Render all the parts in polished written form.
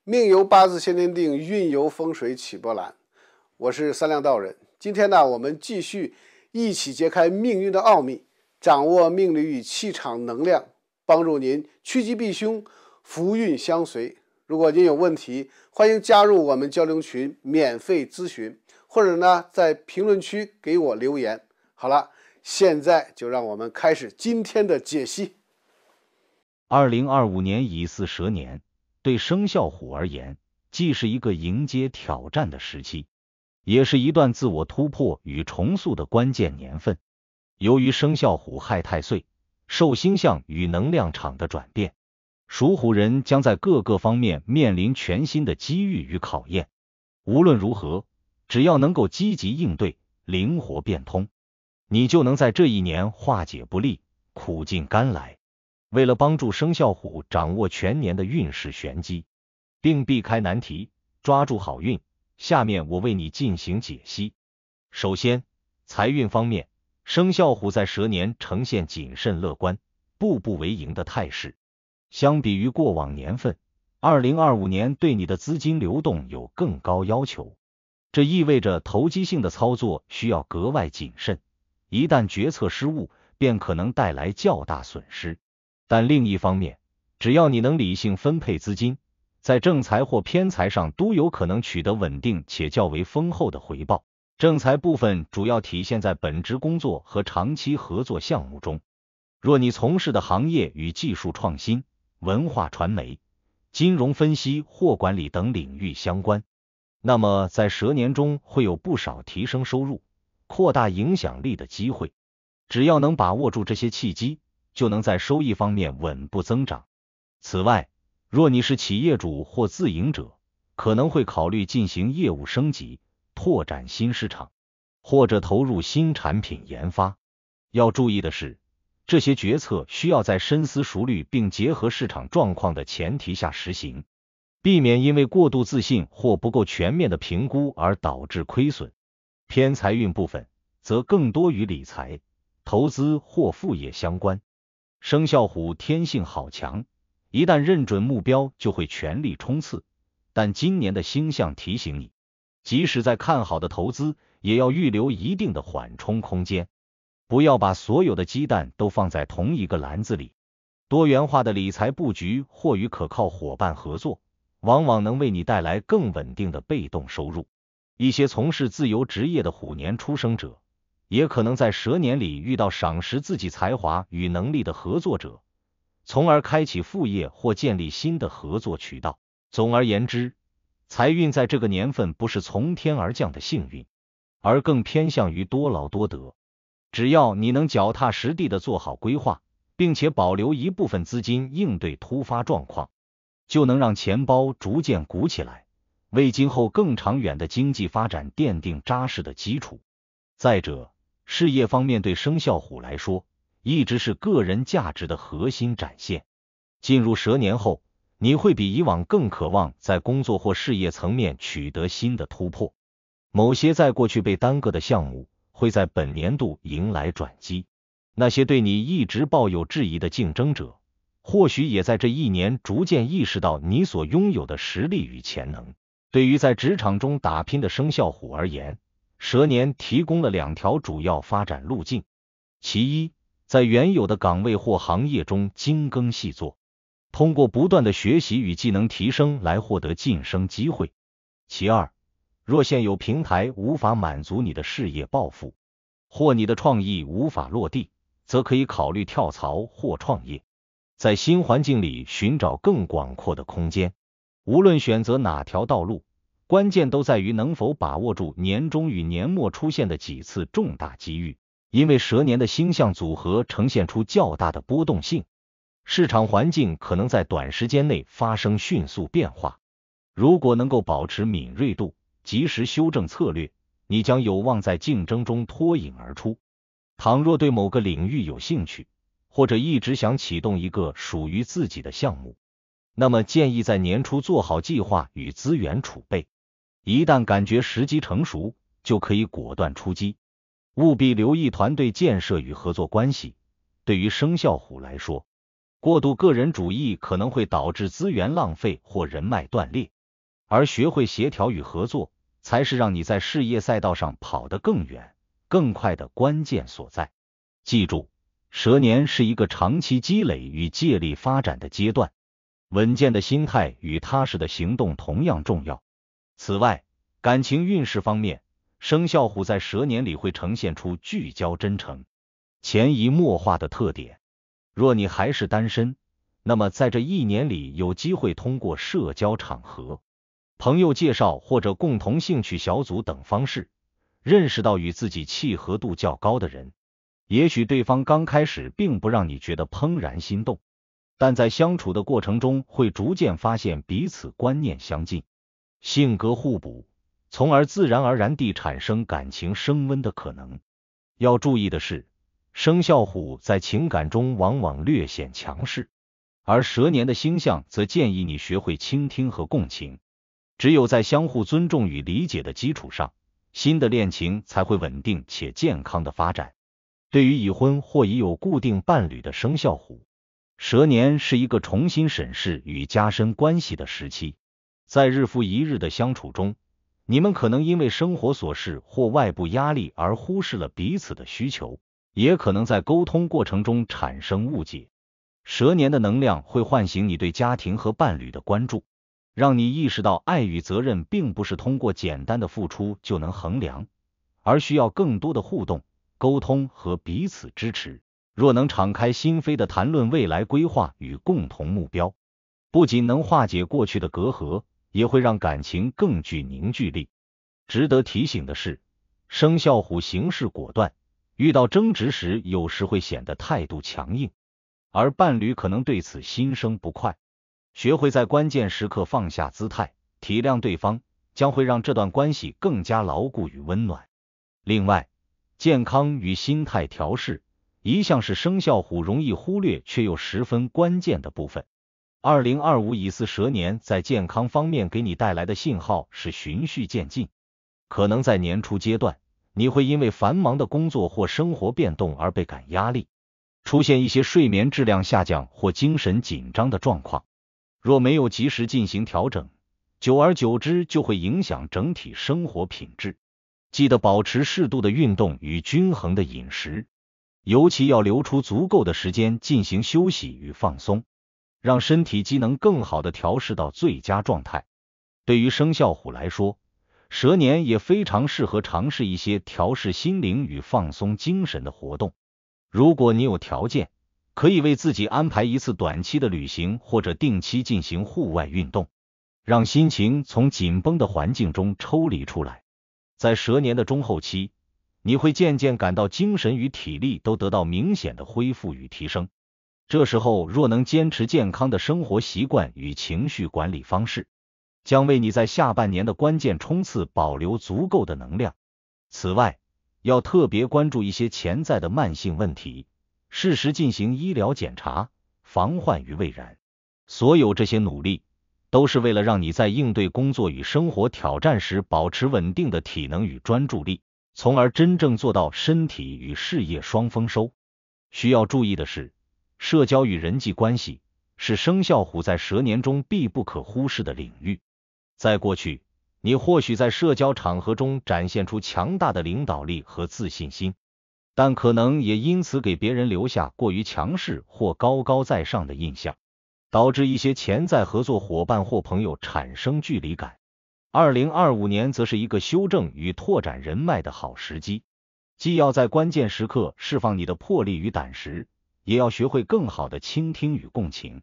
命由八字先天定，运由风水起波澜。我是三亮道人。今天呢，我们继续一起揭开命运的奥秘，掌握命理与气场能量，帮助您趋吉避凶，福运相随。如果您有问题，欢迎加入我们交流群，免费咨询，或者呢，在评论区给我留言。好了，现在就让我们开始今天的解析。2025年乙巳蛇年，对生肖虎而言，既是一个迎接挑战的时期，也是一段自我突破与重塑的关键年份。由于生肖虎害太岁，受星象与能量场的转变，属虎人将在各个方面面临全新的机遇与考验。无论如何，只要能够积极应对，灵活变通，你就能在这一年化解不利，苦尽甘来。为了帮助生肖虎掌握全年的运势玄机，并避开难题，抓住好运，下面我为你进行解析。首先，财运方面，生肖虎在蛇年呈现谨慎乐观、步步为营的态势。相比于过往年份，2025年对你的资金流动有更高要求，这意味着投机性的操作需要格外谨慎，一旦决策失误，便可能带来较大损失。但另一方面，只要你能理性分配资金，在正财或偏财上都有可能取得稳定且较为丰厚的回报。正财部分主要体现在本职工作和长期合作项目中。若你从事的行业与技术创新、文化传媒、金融分析或管理等领域相关，那么在蛇年中会有不少提升收入、扩大影响力的机会。只要能把握住这些契机，就能在收益方面稳步增长。此外，若你是企业主或自营者，可能会考虑进行业务升级，拓展新市场，或者投入新产品研发。要注意的是，这些决策需要在深思熟虑并结合市场状况的前提下实行，避免因为过度自信或不够全面的评估而导致亏损。偏财运部分则更多与理财、投资或副业相关。生肖虎天性好强，一旦认准目标就会全力冲刺，但今年的星象提醒你，即使在看好的投资，也要预留一定的缓冲空间，不要把所有的鸡蛋都放在同一个篮子里。多元化的理财布局或与可靠伙伴合作，往往能为你带来更稳定的被动收入。一些从事自由职业的虎年出生者，也可能在蛇年里遇到赏识自己才华与能力的合作者，从而开启副业或建立新的合作渠道。总而言之，财运在这个年份不是从天而降的幸运，而更偏向于多劳多得。只要你能脚踏实地的做好规划，并且保留一部分资金应对突发状况，就能让钱包逐渐鼓起来，为今后更长远的经济发展奠定扎实的基础。再者，事业方面对生肖虎来说，一直是个人价值的核心展现。进入蛇年后，你会比以往更渴望在工作或事业层面取得新的突破。某些在过去被耽搁的项目，会在本年度迎来转机。那些对你一直抱有质疑的竞争者，或许也在这一年逐渐意识到你所拥有的实力与潜能。对于在职场中打拼的生肖虎而言，蛇年提供了2条主要发展路径。其一，在原有的岗位或行业中精耕细作，通过不断的学习与技能提升来获得晋升机会。其二，若现有平台无法满足你的事业抱负，或你的创意无法落地，则可以考虑跳槽或创业，在新环境里寻找更广阔的空间。无论选择哪条道路，关键都在于能否把握住年中与年末出现的几次重大机遇。因为蛇年的星象组合呈现出较大的波动性，市场环境可能在短时间内发生迅速变化。如果能够保持敏锐度，及时修正策略，你将有望在竞争中脱颖而出。倘若对某个领域有兴趣，或者一直想启动一个属于自己的项目，那么建议在年初做好计划与资源储备，一旦感觉时机成熟，就可以果断出击。务必留意团队建设与合作关系。对于生肖虎来说，过度个人主义可能会导致资源浪费或人脉断裂，而学会协调与合作，才是让你在事业赛道上跑得更远、更快的关键所在。记住，蛇年是一个长期积累与借力发展的阶段，稳健的心态与踏实的行动同样重要。此外，感情运势方面，生肖虎在蛇年里会呈现出聚焦真诚、潜移默化的特点。若你还是单身，那么在这一年里有机会通过社交场合、朋友介绍或者共同兴趣小组等方式，认识到与自己契合度较高的人。也许对方刚开始并不让你觉得怦然心动，但在相处的过程中会逐渐发现彼此观念相近、性格互补，从而自然而然地产生感情升温的可能。要注意的是，生肖虎在情感中往往略显强势，而蛇年的星象则建议你学会倾听和共情。只有在相互尊重与理解的基础上，新的恋情才会稳定且健康的发展。对于已婚或已有固定伴侣的生肖虎，蛇年是一个重新审视与加深关系的时期。在日复一日的相处中，你们可能因为生活琐事或外部压力而忽视了彼此的需求，也可能在沟通过程中产生误解。蛇年的能量会唤醒你对家庭和伴侣的关注，让你意识到爱与责任并不是通过简单的付出就能衡量，而需要更多的互动、沟通和彼此支持。若能敞开心扉地谈论未来规划与共同目标，不仅能化解过去的隔阂，也会让感情更具凝聚力。值得提醒的是，生肖虎行事果断，遇到争执时有时会显得态度强硬，而伴侣可能对此心生不快。学会在关键时刻放下姿态，体谅对方，将会让这段关系更加牢固与温暖。另外，健康与心态调试一向是生肖虎容易忽略却又十分关键的部分。2025乙巳蛇年在健康方面给你带来的信号是循序渐进，可能在年初阶段，你会因为繁忙的工作或生活变动而倍感压力，出现一些睡眠质量下降或精神紧张的状况。若没有及时进行调整，久而久之就会影响整体生活品质。记得保持适度的运动与均衡的饮食，尤其要留出足够的时间进行休息与放松，让身体机能更好地调试到最佳状态。对于生肖虎来说，蛇年也非常适合尝试一些调试心灵与放松精神的活动。如果你有条件，可以为自己安排一次短期的旅行，或者定期进行户外运动，让心情从紧绷的环境中抽离出来。在蛇年的中后期，你会渐渐感到精神与体力都得到明显的恢复与提升。这时候若能坚持健康的生活习惯与情绪管理方式，将为你在下半年的关键冲刺保留足够的能量。此外，要特别关注一些潜在的慢性问题，适时进行医疗检查，防患于未然。所有这些努力都是为了让你在应对工作与生活挑战时保持稳定的体能与专注力，从而真正做到身体与事业双丰收。需要注意的是，社交与人际关系是生肖虎在蛇年中必不可忽视的领域。在过去，你或许在社交场合中展现出强大的领导力和自信心，但可能也因此给别人留下过于强势或高高在上的印象，导致一些潜在合作伙伴或朋友产生距离感。2025年则是一个修正与拓展人脉的好时机，既要在关键时刻释放你的魄力与胆识，也要学会更好的倾听与共情，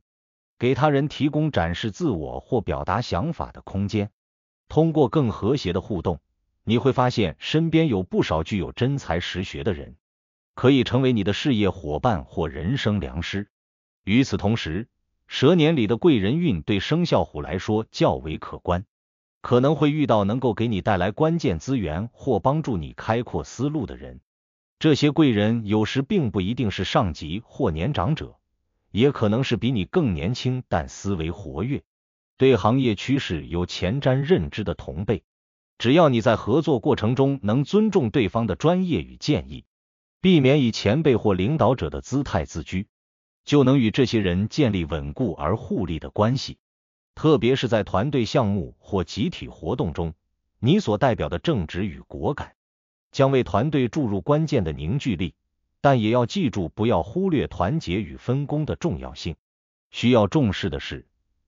给他人提供展示自我或表达想法的空间。通过更和谐的互动，你会发现身边有不少具有真才实学的人，可以成为你的事业伙伴或人生良师。与此同时，蛇年里的贵人运对生肖虎来说较为可观，可能会遇到能够给你带来关键资源或帮助你开阔思路的人。这些贵人有时并不一定是上级或年长者，也可能是比你更年轻但思维活跃，对行业趋势有前瞻认知的同辈。只要你在合作过程中能尊重对方的专业与建议，避免以前辈或领导者的姿态自居，就能与这些人建立稳固而互利的关系。特别是在团队项目或集体活动中，你所代表的正直与果敢，将为团队注入关键的凝聚力。但也要记住，不要忽略团结与分工的重要性。需要重视的是，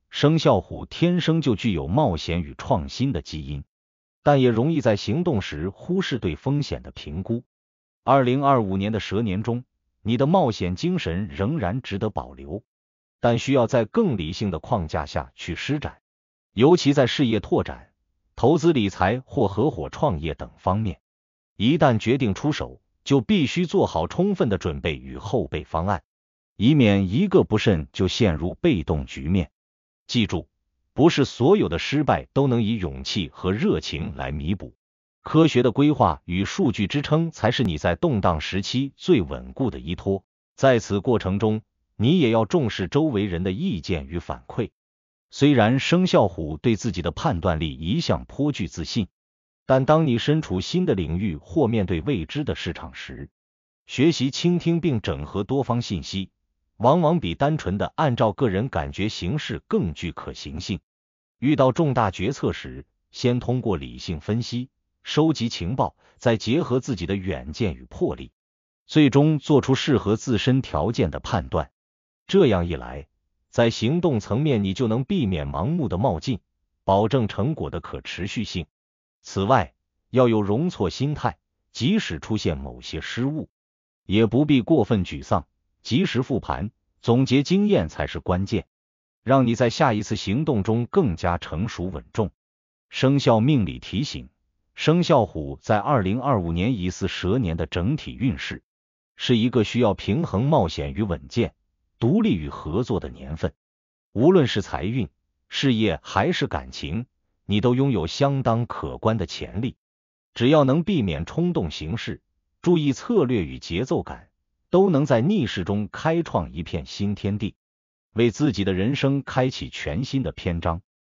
生肖虎天生就具有冒险与创新的基因，但也容易在行动时忽视对风险的评估。2025年的蛇年中，你的冒险精神仍然值得保留，但需要在更理性的框架下去施展，尤其在事业拓展、投资理财或合伙创业等方面。一旦决定出手，就必须做好充分的准备与后备方案，以免一个不慎就陷入被动局面。记住，不是所有的失败都能以勇气和热情来弥补。科学的规划与数据支撑才是你在动荡时期最稳固的依托。在此过程中，你也要重视周围人的意见与反馈。虽然生肖虎对自己的判断力一向颇具自信，但当你身处新的领域或面对未知的市场时，学习倾听并整合多方信息，往往比单纯的按照个人感觉行事更具可行性。遇到重大决策时，先通过理性分析，收集情报，再结合自己的远见与魄力，最终做出适合自身条件的判断。这样一来，在行动层面你就能避免盲目的冒进，保证成果的可持续性。此外，要有容错心态，即使出现某些失误，也不必过分沮丧，及时复盘，总结经验才是关键，让你在下一次行动中更加成熟稳重。生肖命理提醒，生肖虎在2025年乙巳蛇年的整体运势，是一个需要平衡冒险与稳健、独立与合作的年份。无论是财运、事业还是感情，你都拥有相当可观的潜力。只要能避免冲动行事，注意策略与节奏感，都能在逆势中开创一片新天地，为自己的人生开启全新的篇章。